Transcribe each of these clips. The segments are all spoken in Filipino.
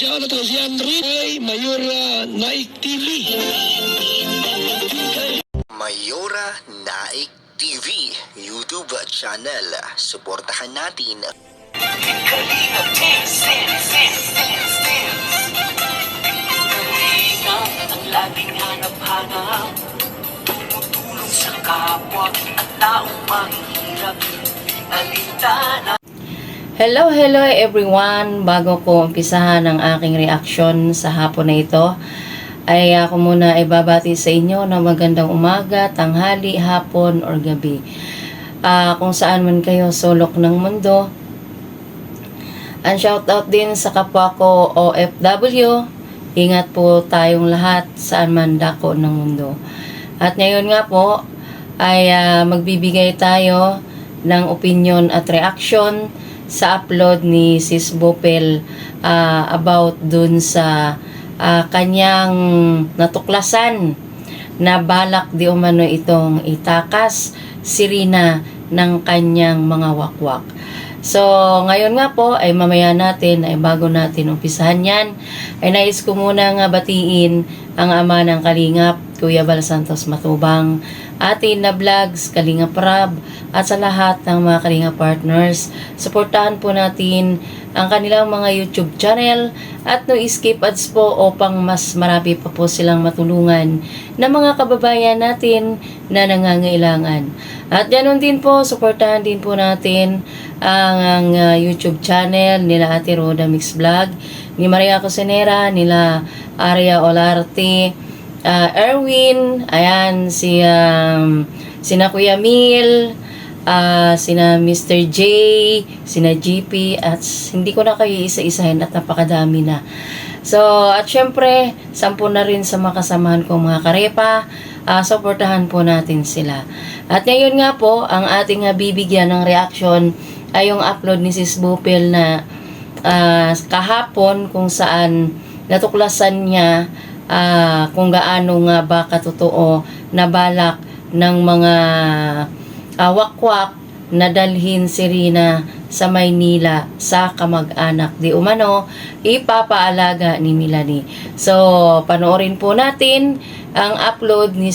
Siya na to si Andre Mayora Naik TV. Mayora Naik TV YouTube channel. Suportahan natin. Kalingap ang laging hanap-hanap, tumutulong sa kapwa at taong mahihirap, alintana. Hello everyone! Bago ko umpisahan ang aking reaction sa hapon na ito, ay ako muna ay babati sa inyo na magandang umaga, tanghali, hapon, or gabi. Kung saan man kayo sulok ng mundo. And shoutout din sa kapwa ko OFW. Ingat po tayong lahat saan man dako ng mundo. At ngayon nga po ay magbibigay tayo ng opinion at reaction sa upload ni Sis Bopel about dun sa kanyang natuklasan na balak di umano itong itakas si Rina ng kanyang mga wakwak. So, ngayon nga po ay mamaya natin ay bago natin umpisahan yan ay nais ko muna nga batiin ang ama ng Kalingap, Kuya Bal Santos Matubang, atin na vlogs, Kalingap Rab, at sa lahat ng mga Kalingap partners. Suportahan po natin ang kanilang mga YouTube channel at no skip ads po upang mas marami pa po silang matulungan ng mga kababayan natin na nangangailangan. At ganoon din po, suportahan din po natin ang YouTube channel nila Ate Roda Mix Vlog, ni Maria Cosenera, nila Aria Olarte, Erwin, ayan, sina Kuya Mil, sina Mr. J, sina GP, at hindi ko na kayo isa-isahin at napakadami na. So, at syempre, 10 na rin sa makasamahan kong mga karepa, suportahan po natin sila. At ngayon nga po, ang ating bibigyan ng reaction ay yung upload ni Sis Bopel na kahapon kung saan natuklasan niya kung gaano nga ba katotoo na balak ng mga wakwak na dalhin si Rina sa Maynila sa kamag-anak di umano ipapaalaga ni Melanie. So, panoorin po natin ang upload ni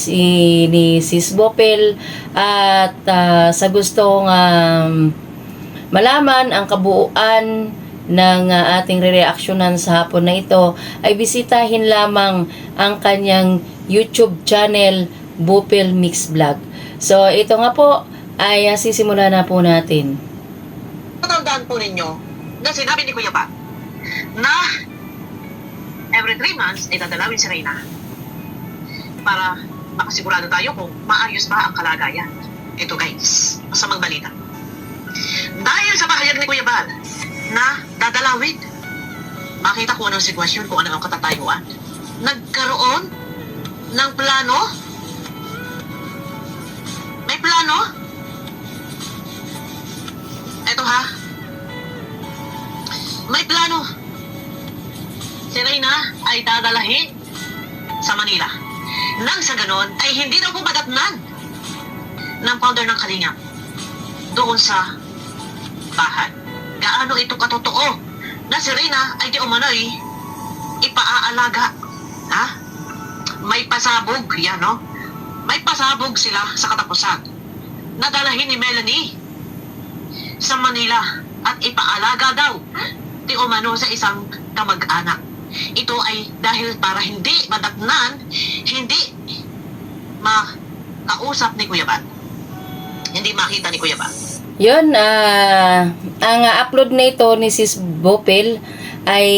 Sis Bopel at sa gustong malaman ang kabuuan ng ating re-reactionan sa hapon na ito ay bisitahin lamang ang kanyang YouTube channel Bopel Mix Vlog. So ito nga po ay sisimulan na po natin. Tatandaan po ninyo na sinabi ni Kuya Pat na every 3 months ay dadalawin si Reyna para makasigurado tayo kung maayos ba ang kalagayan. Ito guys, masamang balita. Dahil sa pahayag ni Kuya Bal na dadalawin, makita ko anong sitwasyon, kung ano ang katatayuan. Nagkaroon ng plano. May plano. Eto ha. May plano. Si Reyna ay dadalahin sa Manila. Nang sa ganon ay hindi na po madatnan ng founder ng Kalingap doon sa bahay. Gaano ito katotoo na si Reyna ay di umano'y ipaaalaga. Ha? May pasabog, yan no? May pasabog sila sa katapusan. Nadalahin ni Melanie sa Manila at ipaalaga daw di umano sa isang kamag-anak. Ito ay dahil para hindi madatnan, hindi makausap ni Kuya Bat. Hindi makita ni Kuya Bat. Yun, ang upload na ito ni Sis Bopel ay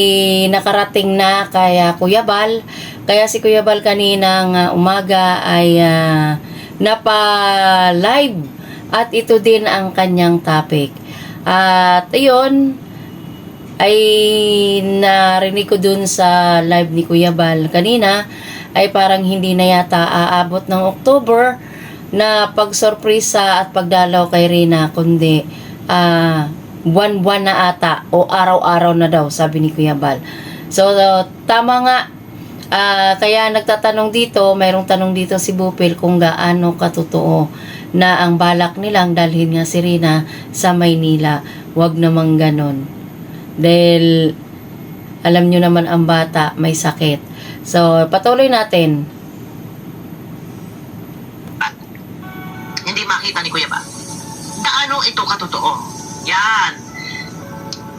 nakarating na kay Kuya Bal. Kaya si Kuya Bal kaninang umaga ay napa-live at ito din ang kanyang topic. At ayun, ay narinig ko dun sa live ni Kuya Bal kanina ay parang hindi na yata aabot ng October na pagsorpresa at pagdalaw kay Rina, kundi buwan-buwan na ata o araw-araw na daw, sabi ni Kuya Bal. So, tama nga. Kaya nagtatanong dito, mayroong tanong dito si Bopel kung gaano katotoo na ang balak nilang dalhin nga si Rina sa Maynila. Wag namang ganon. Dahil Alam nyo naman ang bata may sakit. So, patuloy natin. Hindi makita ni Kuya Bal. Gaano ito katotoo? Yan.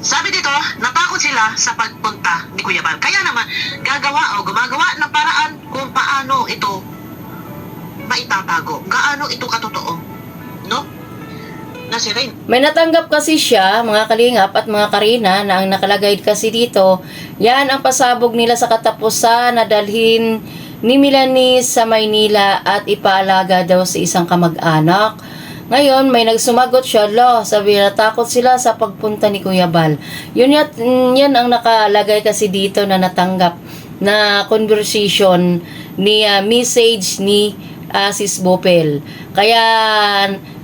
Sabi dito, natakot sila sa pagpunta ni Kuya Bal. Kaya naman, gumagawa ng paraan kung paano ito maitatago. Gaano ito katotoo? No? Na si Rain. May natanggap kasi siya, mga kalingap at mga karina, na ang nakalagay kasi dito, yan ang pasabog nila sa katapusan na dalhin ni Melanie sa Maynila at ipaalaga daw sa isang kamag-anak. Ngayon, may nagsumagot siya, sabi na takot sila sa pagpunta ni Kuya Bal. Yan ang nakalagay kasi dito na natanggap na conversation ni message ni Sis Bopel. Kaya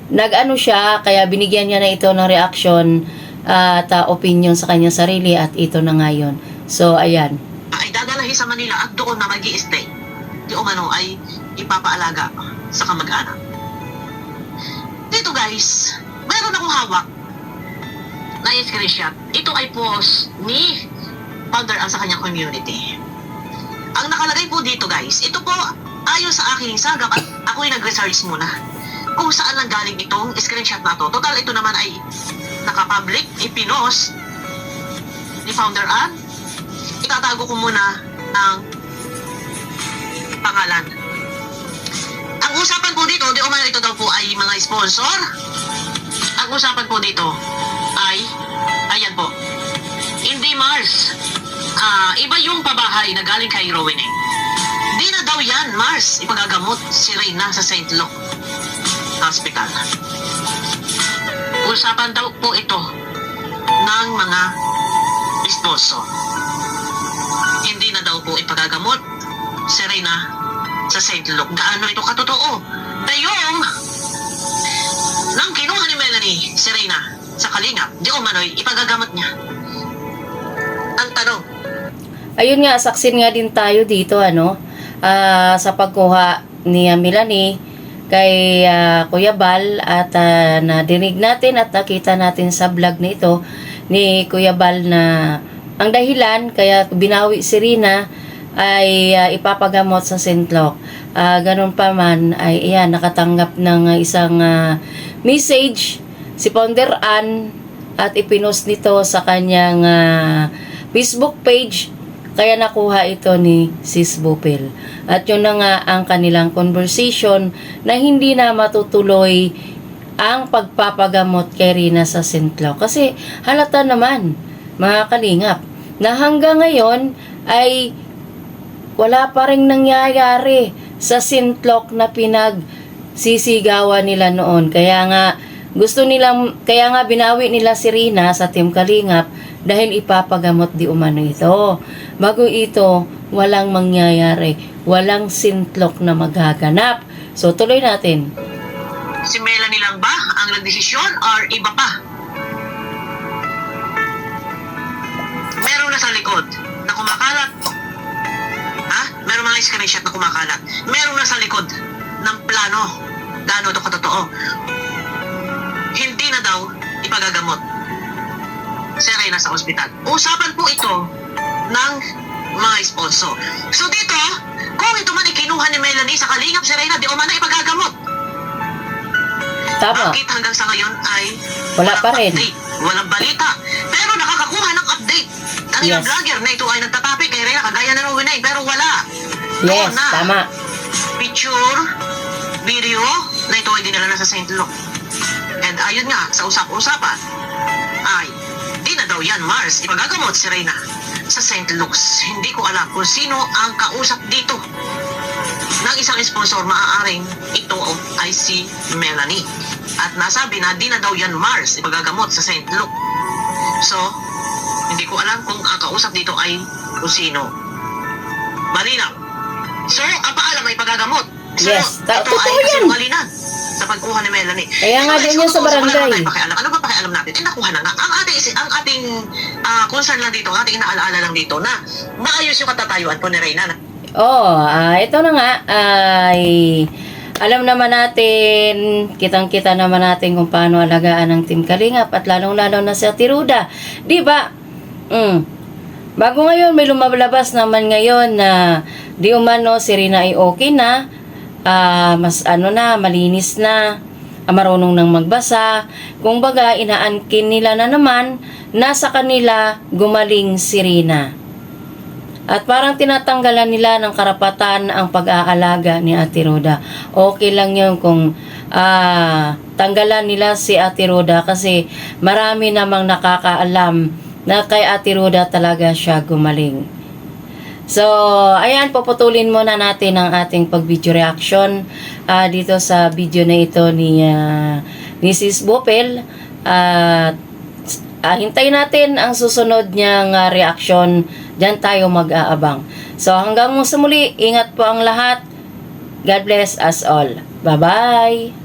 nag-ano siya, kaya binigyan niya na ito ng reaction at opinion sa kanyang sarili at ito na ngayon. So, ayan. Ay dadalahin sa Manila at doon na mag-i-stay. Di umano ay ipapaalaga sa kamag-anak. Dito guys, meron akong hawak na screenshot. Ito ay post ni Founder Ann sa kanyang community. Ang nakalagay po dito guys, ito po ayon sa aking sagap at ako'y nag-research muna kung saan lang galing itong screenshot na to. Total ito naman ay naka-public, ipinost ni Founder Ann. Itatago ko muna ang pangalan. Ang usapan po dito, di umano ito daw po ay mga sponsor. Ang usapan po dito ay, ayan po, hindi Mars. Iba yung pabahay na galing kay Rowena. Di na daw yan, Mars, ipagagamot si Reyna sa St. Luke Hospital. Usapan daw po ito ng mga sponsor. Hindi na daw po ipagagamot si Reyna sa St. Luke. Gaano ito katotoo? Dayong nang kinuha ni Melanie si Reyna sa Kalingap, di umano'y ipagagamot niya. Ang tanong, Ayun nga, saksin nga din tayo dito, sa pagkuha ni Melanie kay Kuya Bal at nadinig natin at nakita natin sa vlog nito ni Kuya Bal na ang dahilan kaya binawi si Rina ay ipapagamot sa St. Luke. Ganun pa man ay nakatanggap ng isang message si Founder Ann at ipinost nito sa kanyang Facebook page. Kaya nakuha ito ni Sis Bopel. At yun na nga ang kanilang conversation na hindi na matutuloy ang pagpapagamot kay Rina sa St. Luke. Kasi halata naman, mga kalingap, na hanggang ngayon ay wala pa rin nangyayari sa St. Luke na pinagsisigawan nila noon. Kaya nga binawi nila si Rina sa Team Kalingap dahil ipapagamot di umano ito. Bago ito, walang mangyayari. Walang St. Luke na maghaganap. So, tuloy natin. si Melanie lang ba ang nagdesisyon or iba pa? Meron na sa likod na kumakalat. Meron mga screenshot na kumakalat. Meron na sa likod ng plano. Gaano ito katotoo? Hindi na daw ipagagamot si Reyna sa ospital. Usapan po ito ng mga sponsor. So dito, kung ito man ikinuha ni Melanie sa kalingap si Reyna, di o man na ipagagamot. Tama. Bakit hanggang sa ngayon ay Wala pa rin. update, walang balita. Pero nakakakuha ng update. Ang ilang Yes. vlogger na ito ay nagtatapi kay Reyna kagaya na ng Winay, pero wala. Yes, na tama. picture, video na ito ay dinala na sa St. Luke. And ayun nga, sa usap-usapan ay di na daw yan, Mars, ipagagamot si Reyna sa St. Luke's. Hindi ko alam kung sino ang kausap dito ng isang sponsor. Maaaring ito ay si Melanie. At nasabi na di na daw yan, Mars, ipagagamot sa St. Luke. So, hindi ko alam kung ang kausap dito ay kung sino. Malinaw. So, ang paalam ay pagagamot. So, Yes, ito totoo ay yan. kasinungalingan sa pagkuha ni Melanie. Kaya nga din yun sa Wala naman barangay. tayong pakialam. Ano ba pakialam natin? Nakuha na nga. Ang ating concern lang dito, ang ating inaalaala lang dito na maayos yung katatayuan po ni Reyna. Ito na nga ay alam naman natin, kitang-kita naman natin kung paano alagaan ng Team Kalingap at lalong-lalo na si Ate Ruda. Di ba? Bago ngayon, may lumalabas naman ngayon na di umano si Rina ay okay na, mas malinis na, marunong nang magbasa. Kung baga, inaangkin nila na naman na sa kanila gumaling si Rina. At parang tinatanggalan nila ng karapatan ang pag-aalaga ni Ate Roda. Okay lang yun kung tanggalan nila si Ate Roda kasi marami namang nakakaalam na kay Ate Roda talaga siya gumaling. So, ayan, puputulin muna natin ang ating pag-video reaction dito sa video na ito ni Sis Bopel. Hintayin natin ang susunod niyang reaction. Diyan tayo mag-aabang. So, hanggang sa muli, ingat po ang lahat. God bless us all. Bye-bye!